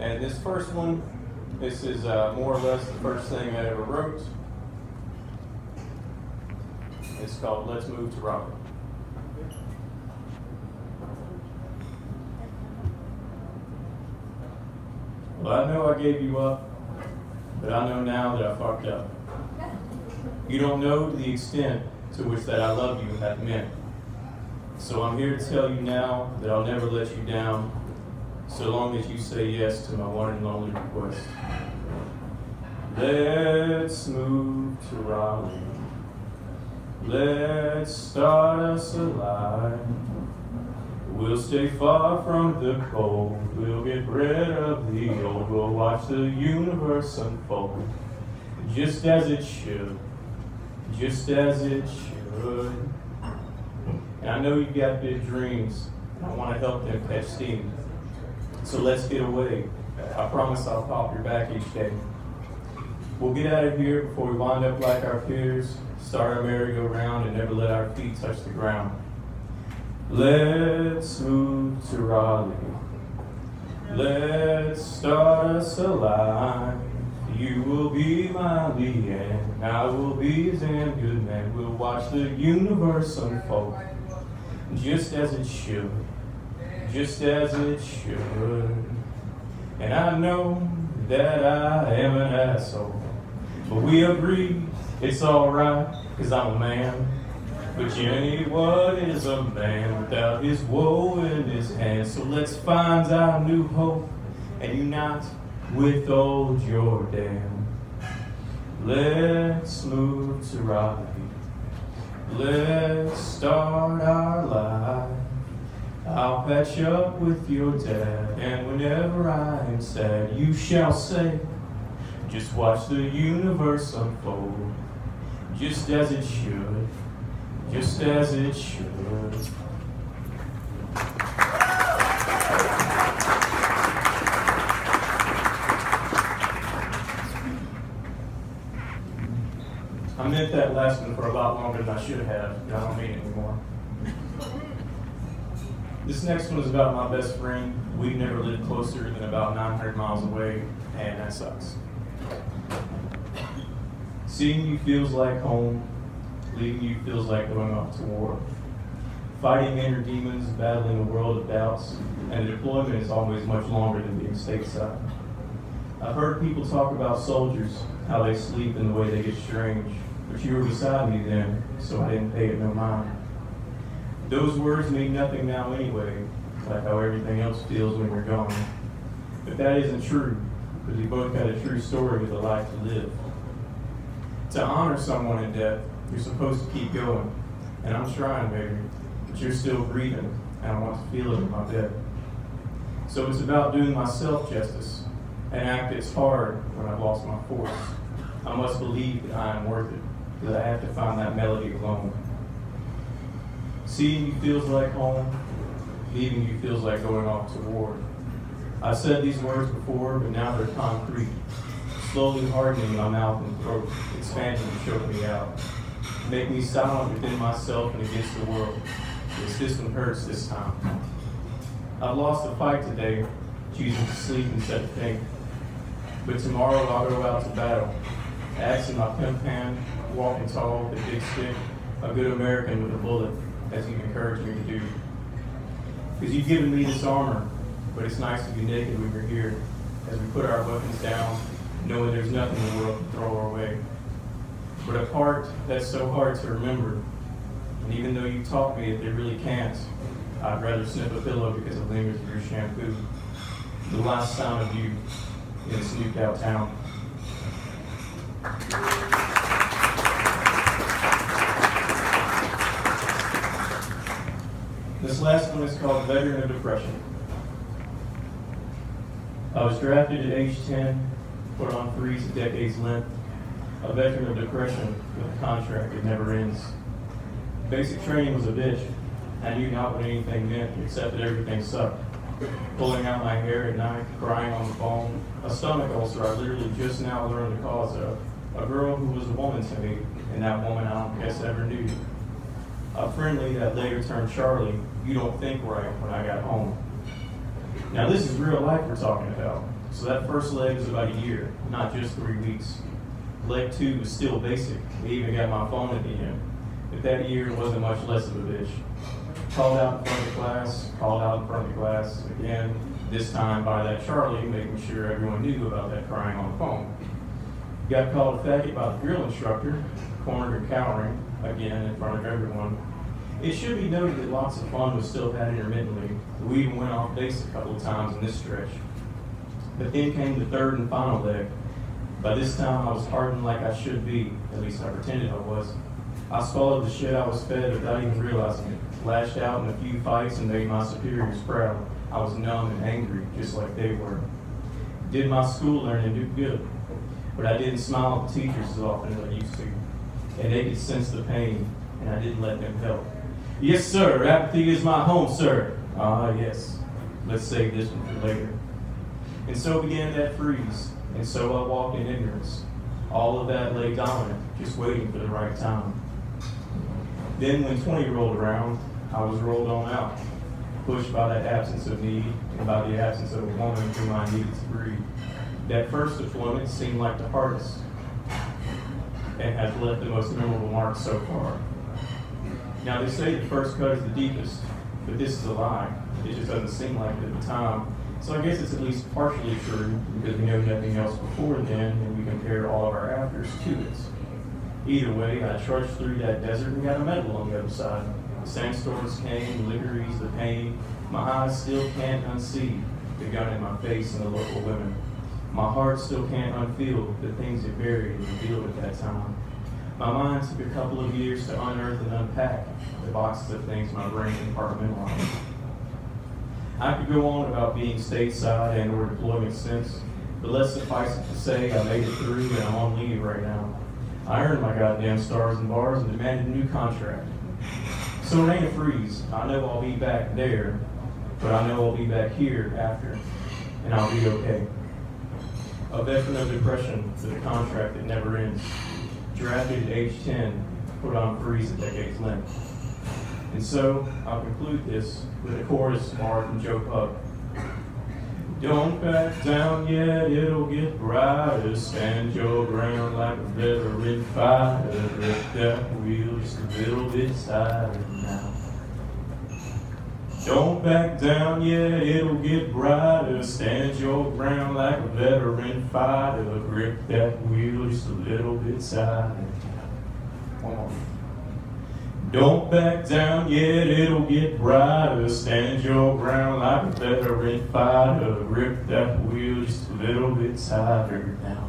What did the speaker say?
And this first one, this is more or less the first thing I ever wrote. It's called Let's Move to Raleigh. Well, I know I gave you up, but I know now that I fucked up. You don't know the extent to which that I love you hath meant. So I'm here to tell you now that I'll never let you down, so long as you say yes to my one and only request. Let's move to Raleigh. Let's start us alive. We'll stay far from the cold. We'll get rid of the old. We'll watch the universe unfold, just as it should, just as it should. And I know you've got big dreams, and I want to help them catch steam. So let's get away. I promise I'll pop your back each day. We'll get out of here before we wind up like our peers, start our merry-go-round and never let our feet touch the ground. Let's move to Raleigh. Let's start us alive. You will be my Leanne, I will be his damn good man. We'll watch the universe unfold, just as it should, just as it should. And I know that I am an asshole, but we agree it's alright, 'cause I'm a man. But Jenny, what is a man without his woe in his hand? So let's find our new hope and unite with old Jordan. Let's move to Raleigh. Let's start our life. I'll patch up with your dad, and whenever I am sad, you shall say, just watch the universe unfold, just as it should, just as it should. I meant that last one for a lot longer than I should have, and I don't mean it anymore. This next one is about my best friend. We've never lived closer than about 900 miles away, and that sucks. Seeing you feels like home. Leaving you feels like going off to war. Fighting inner demons, battling a world of doubts, and the deployment is always much longer than being stateside. I've heard people talk about soldiers, how they sleep and the way they get strange, but you were beside me then, so I didn't pay it no mind. Those words mean nothing now anyway, like how everything else feels when you're gone. But that isn't true, because we both got a true story with a life to live. To honor someone in death, you're supposed to keep going, and I'm trying, baby, but you're still breathing, and I want to feel it in my bed. So it's about doing myself justice, and act it's hard when I've lost my force. I must believe that I am worth it, that I have to find that melody alone. Seeing you feels like home, leaving you feels like going off to war. I've said these words before, but now they're concrete, slowly hardening my mouth and throat, expanding to choke me out. Make me silent within myself and against the world. This one hurts this time. I've lost the fight today, choosing to sleep instead of think. But tomorrow I'll go out to battle, axe in my pimp hand, walking tall with a big stick, a good American with a bullet, as you've encouraged me to do. Because you've given me this armor, but it's nice to be naked when you're here, as we put our weapons down, knowing there's nothing in the world to throw our way. But a part that's so hard to remember, and even though you taught me that they really can't, I'd rather sniff a pillow because it lingers in your shampoo. The last sound of you in this new cow town. This last one is called Veteran of Depression. I was drafted at age 10, put on threes a decade's length, a veteran of depression with a contract that never ends. Basic training was a bitch. I knew not what anything meant except that everything sucked. Pulling out my hair at night, crying on the phone, a stomach ulcer I literally just now learned the cause of, a girl who was a woman to me, and that woman I don't guess ever knew. A friendly that later turned Charlie, you don't think right when I got home. Now this is real life we're talking about. So that first leg was about a year, not just 3 weeks. Leg 2 was still basic. We even got my phone at the end. But that year wasn't much less of a bitch. Called out in front of the class, called out in front of the class, again, this time by that Charlie, making sure everyone knew about that crying on the phone. Got called a faggot by the drill instructor, cornered and cowering, again, in front of everyone. It should be noted that lots of fun was still had intermittently. We even went off base a couple of times in this stretch. But then came the third and final leg. By this time, I was hardened like I should be, at least I pretended I was. I swallowed the shit I was fed without even realizing it. Lashed out in a few fights and made my superiors proud. I was numb and angry, just like they were. Did my school learning do good, but I didn't smile at the teachers as often as I used to. And they could sense the pain, and I didn't let them help. Yes, sir, apathy is my home, sir. Ah, yes. Let's save this one for later. And so began that freeze, and so I walked in ignorance. All of that lay dominant, just waiting for the right time. Then when 20 rolled around, I was rolled on out, pushed by that absence of need and by the absence of a woman whom I needed to breed. That first deployment seemed like the hardest and has left the most memorable mark so far. Now they say the first cut is the deepest, but this is a lie. It just doesn't seem like it at the time. So I guess it's at least partially true because we know nothing else before then and we compare all of our afters to it. Either way, I trudged through that desert and got a medal on the other side. The sandstorms came, the liquor eased the pain. My eyes still can't unsee the gun in my face and the local women. My heart still can't unfeel the things it buried and revealed at that time. My mind took a couple of years to unearth and unpack the boxes of things my brain compartmentalized. I could go on about being stateside and or deployment since, but let's suffice it to say I made it through and I'm on leave right now. I earned my goddamn stars and bars and demanded a new contract. So it ain't a freeze. I know I'll be back there, but I know I'll be back here after, and I'll be okay. A veteran of depression to the contract that never ends. Drafted at age 10, put on freeze at decade's length. And so, I'll conclude this with a chorus marked from Joe Pug. Don't back down yet, it'll get brighter. Stand your ground like a veteran fighter. Grip that wheel just a little bit tighter now. Don't back down yet, it'll get brighter. Stand your ground like a veteran fighter. Grip that wheel just a little bit tighter now. One more. Don't back down yet, it'll get brighter. Stand your ground like a veteran fighter. Grip that wheel just a little bit tighter now.